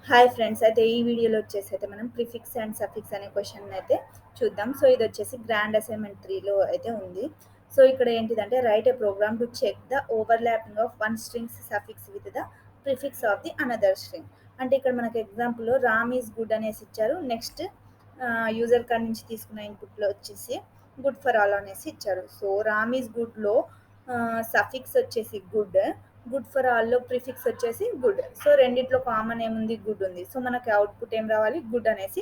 Hi friends, అయితే ఈ వీడియోలో వచ్చేసి అయితే మనం ప్రిఫిక్స్ అండ్ సఫిక్స్ అనే క్వశ్చన్ అయితే చూద్దాం. సో ఇది వచ్చేసి గ్రాండ్ అసైన్మెంట్ 3లో అయితే ఉంది. సో ఇక్కడ ఏంటిదంటే right a program to check the overlapping of one strings suffix with the prefix of the another string. అంటే ఇక్కడ మనకు ఎగ్జాంపుల్లో రామ్ ఈజ్ గుడ్ అనేసి ఇచ్చారు. నెక్స్ట్ యూజర్ కాడ నుంచి తీసుకున్న ఇన్పుట్లో వచ్చేసి గుడ్ ఫర్ ఆల్ అనేసి ఇచ్చారు. సో రామ్ ఈజ్ గుడ్లో సఫిక్స్ వచ్చేసి గుడ్, గుడ్ ఫర్ ఆల్లో ప్రిఫిక్స్ వచ్చేసి గుడ్. సో రెండిట్లో కామన్ ఏముంది, గుడ్ ఉంది. సో మనకి అవుట్పుట్ ఏం రావాలి, గుడ్ అనేసి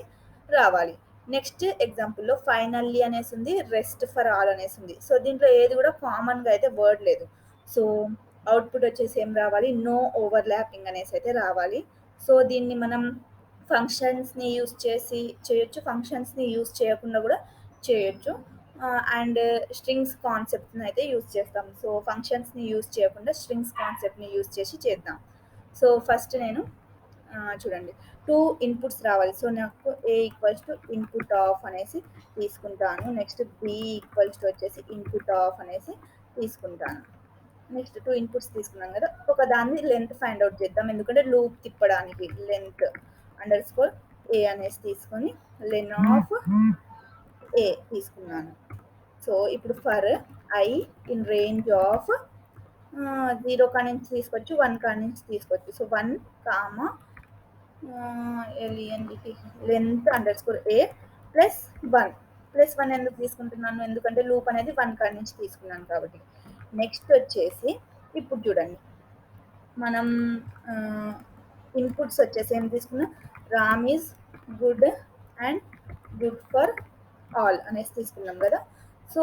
రావాలి. నెక్స్ట్ ఎగ్జాంపుల్లో ఫైనల్లీ అనేసి ఉంది, రెస్ట్ ఫర్ ఆల్ అనేసి ఉంది. సో దీంట్లో ఏది కూడా కామన్గా అయితే వర్డ్ లేదు. సో అవుట్పుట్ వచ్చేసి ఏం రావాలి, నో ఓవర్ ల్యాపింగ్ అనేసి అయితే రావాలి. సో దీన్ని మనం ఫంక్షన్స్ని యూస్ చేసి చేయొచ్చు, ఫంక్షన్స్ని యూస్ చేయకుండా కూడా చేయొచ్చు. అండ్ స్ట్రింగ్స్ కాన్సెప్ట్ని అయితే యూస్ చేస్తాం. సో ఫంక్షన్స్ని యూస్ చేయకుండా స్ట్రింగ్స్ కాన్సెప్ట్ని యూస్ చేసి చేద్దాం. సో ఫస్ట్ నేను చూడండి, 2 ఇన్పుట్స్ రావాలి. సో నాకు ఏ ఈక్వల్స్ టు ఇన్పుట్ ఆఫ్ అనేసి తీసుకుంటాను. నెక్స్ట్ బి ఈక్వల్స్ టు వచ్చేసి ఇన్పుట్ ఆఫ్ అనేసి తీసుకుంటాను. నెక్స్ట్ 2 ఇన్పుట్స్ తీసుకున్నాం కదా, ఒక దాన్ని లెంత్ ఫైండ్ అవుట్ చేద్దాం. ఎందుకంటే లూప్ తిప్పడానికి లెంత్ అండర్ స్కోర్ ఏ అనేసి తీసుకొని లెన్ ఆఫ్ ఏ తీసుకున్నాను. సో ఇప్పుడు for i in range of 0 కాడ నుంచి తీసుకోవచ్చు, 1 కాడ నుంచి తీసుకోవచ్చు. So 1 comma length underscore a plus 1 plus 1 ఎందుకు తీసుకుంటున్నాను, ఎందుకంటే లూప్ అనేది 1 కాడ నుంచి తీసుకున్నాను కాబట్టి. నెక్స్ట్ వచ్చేసి ఇప్పుడు చూడండి, మనం ఇన్పుట్స్ వచ్చేసి ఏం తీసుకున్నాం, Ram is good and good for all అనేసి తీసుకున్నాం కదా. సో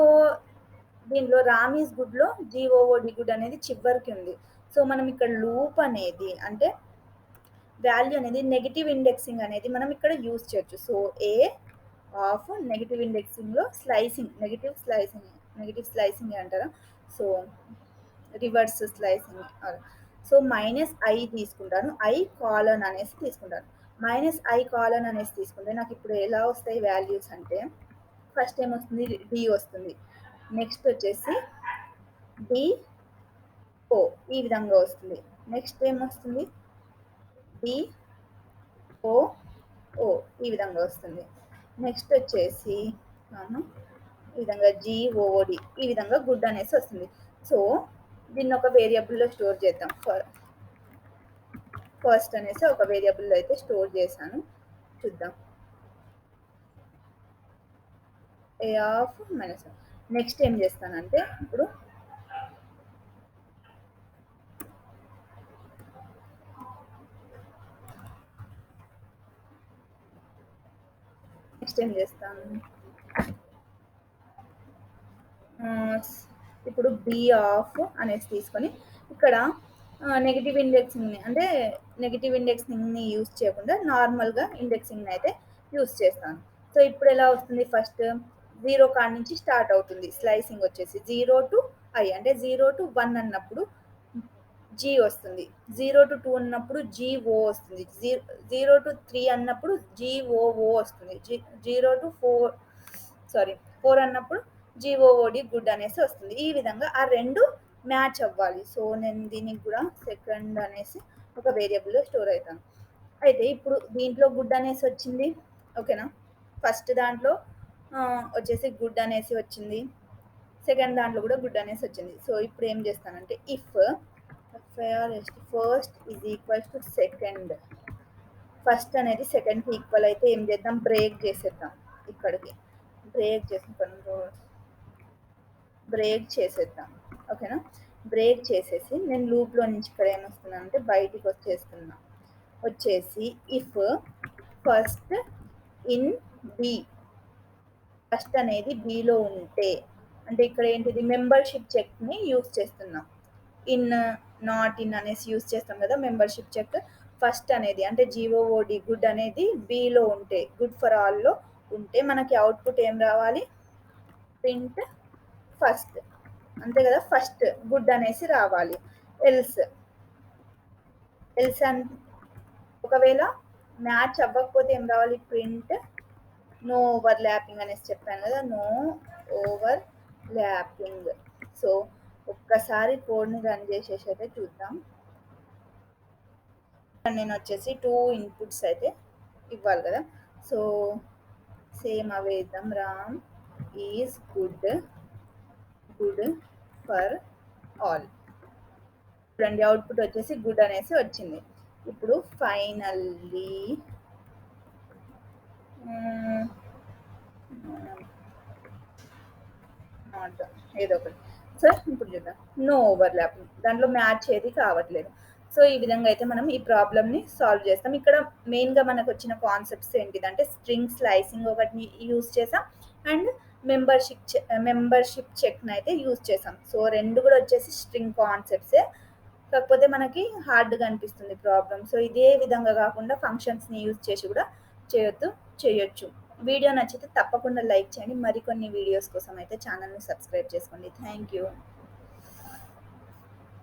దీనిలో రామ్ ఈజ్ గుడ్లో జీఓఓడి గుడ్ అనేది చివరికి ఉంది. సో మనం ఇక్కడ లూప్ అనేది అంటే వాల్యూ అనేది నెగిటివ్ ఇండెక్సింగ్ అనేది మనం ఇక్కడ యూజ్ చేయొచ్చు. సో ఏ ఆఫ్ నెగిటివ్ ఇండెక్సింగ్లో నెగిటివ్ స్లైసింగ్ అంటారా, so reverse slicing. So minus i తీసుకుంటాను, ఐ కాలన్ అనేసి తీసుకుంటాను. మైనస్ ఐ కాలన్ అనేసి తీసుకుంటే నాకు ఇప్పుడు ఎలా వస్తాయి వాల్యూస్ అంటే, ఫస్ట్ ఏమొస్తుంది, డి వస్తుంది. నెక్స్ట్ వచ్చేసి డి ఓ ఈ విధంగా వస్తుంది. నెక్స్ట్ ఏమొస్తుంది, డి ఓ ఓ ఈ విధంగా వస్తుంది. నెక్స్ట్ వచ్చేసి ఈ విధంగా జిఓడి ఈ విధంగా గుడ్ అనేసి వస్తుంది. సో దీన్ని ఒక వేరియబుల్లో స్టోర్ చేద్దాం. ఫస్ట్ అనేసి ఒక వేరియబుల్లో అయితే స్టోర్ చేశాను, చూద్దాం. ఏ ఆఫ్ మైనస్. నెక్స్ట్ ఏం చేస్తానంటే ఇప్పుడు నెక్స్ట్ ఏం చేస్తాను, ఇప్పుడు బి ఆఫ్ అనేసి తీసుకొని ఇక్కడ నెగిటివ్ ఇండెక్సింగ్ని అంటే నెగిటివ్ ఇండెక్సింగ్ని యూస్ చేయకుండా నార్మల్గా ఇండెక్సింగ్ని అయితే యూస్ చేస్తాను. సో ఇప్పుడు ఎలా వస్తుంది, ఫస్ట్ 0 కాడ నుంచి స్టార్ట్ అవుతుంది స్లైసింగ్ వచ్చేసి 0 టు ఐ, అంటే 0 టు 1 అన్నప్పుడు జీ వస్తుంది, 0 టు 2 అన్నప్పుడు జిఓ వస్తుంది, 0 టు 3 అన్నప్పుడు జిఓఓ వస్తుంది, 0 టు 4 అన్నప్పుడు జిఓఓడి గుడ్ అనేసి వస్తుంది. ఈ విధంగా ఆ రెండు మ్యాచ్ అవ్వాలి. సో నేను దీనికి కూడా సెకండ్ అనేసి ఒక వేరియబుల్లో స్టోర్ అవుతాను. అయితే ఇప్పుడు దీంట్లో గుడ్ అనేసి వచ్చింది, ఓకేనా. ఫస్ట్ దాంట్లో వచ్చేసి గుడ్ అనేసి వచ్చింది, సెకండ్ దాంట్లో కూడా గుడ్ అనేసి వచ్చింది. సో ఇప్పుడు ఏం చేస్తానంటే if first is equals to second, first అనేది సెకండ్కి ఈక్వల్ అయితే ఏం చేద్దాం, బ్రేక్ చేసేద్దాం. ఇక్కడికి బ్రేక్ చేసేద్దాం, ఓకేనా. బ్రేక్ చేసేసి నేను లూప్లో నుంచి ఇక్కడ ఏమొస్తున్నాను అంటే బయటికి వచ్చేసి if first in B, first అనేది బిలో ఉంటే, అంటే ఇక్కడ ఏంటిది మెంబర్షిప్ చెక్ని యూస్ చేస్తున్నాం. ఇన్ నాట్ ఇన్ అనేసి యూస్ చేస్తాం కదా మెంబర్షిప్ చెక్. ఫస్ట్ అనేది అంటే జిఓఓడి గుడ్ అనేది బిలో ఉంటే, గుడ్ ఫర్ ఆల్లో ఉంటే మనకి అవుట్పుట్ ఏం రావాలి, ప్రింట్ ఫస్ట్, అంతే కదా, ఫస్ట్ గుడ్ అనేసి రావాలి. ఎల్స్ ఒకవేళ మ్యాచ్ అవ్వకపోతే ఏం రావాలి, ప్రింట్ నో ఓవర్ ల్యాపింగ్ అనేసి చెప్పాను కదా, నో ఓవర్ ల్యాపింగ్. సో ఒక్కసారి కోడ్ని రన్ చేసేసి అయితే చూద్దాం. నేను వచ్చేసి 2 ఇన్పుట్స్ అయితే ఇవ్వాలి కదా. సో సేమ్ అవే ఇద్దాం. Ram is good for all. చూడండి అవుట్పుట్ వచ్చేసి గుడ్ అనేసి వచ్చింది. ఇప్పుడు ఫైనల్లీ నాట్ ఏదో ఒకటి. సో ఇప్పుడు చూద్దాం. నో ఓవర్‌లాప్, దాంట్లో మ్యాచ్ ఏది కావట్లేదు. సో ఈ విధంగా అయితే మనం ఈ ప్రాబ్లమ్‌ని సాల్వ్ చేస్తాం. ఇక్కడ మెయిన్‌గా మనకొచ్చిన కాన్సెప్ట్స్ ఏంటిదంటే స్ట్రింగ్ స్లైసింగ్ ఒకటిని యూజ్ చేసాం అండ్ మెంబర్‌షిప్ చెక్‌నైతే యూజ్ చేసాం. సో 2 కూడా వచ్చేసి స్ట్రింగ్ కాన్సెప్ట్సే. కాకపోతే మనకి హార్డ్‌గా అనిపిస్తుంది ప్రాబ్లమ్. సో ఇదే విధంగా కాకుండా ఫంక్షన్స్‌ని యూజ్ చేసి కూడా చేయొచ్చు. వీడియో నచ్చితే తప్పకుండా లైక్ చేయండి. మరికొన్ని వీడియోస్ కోసం అయితే ఛానల్‌ని సబ్స్క్రైబ్ చేసుకోండి. Thank you.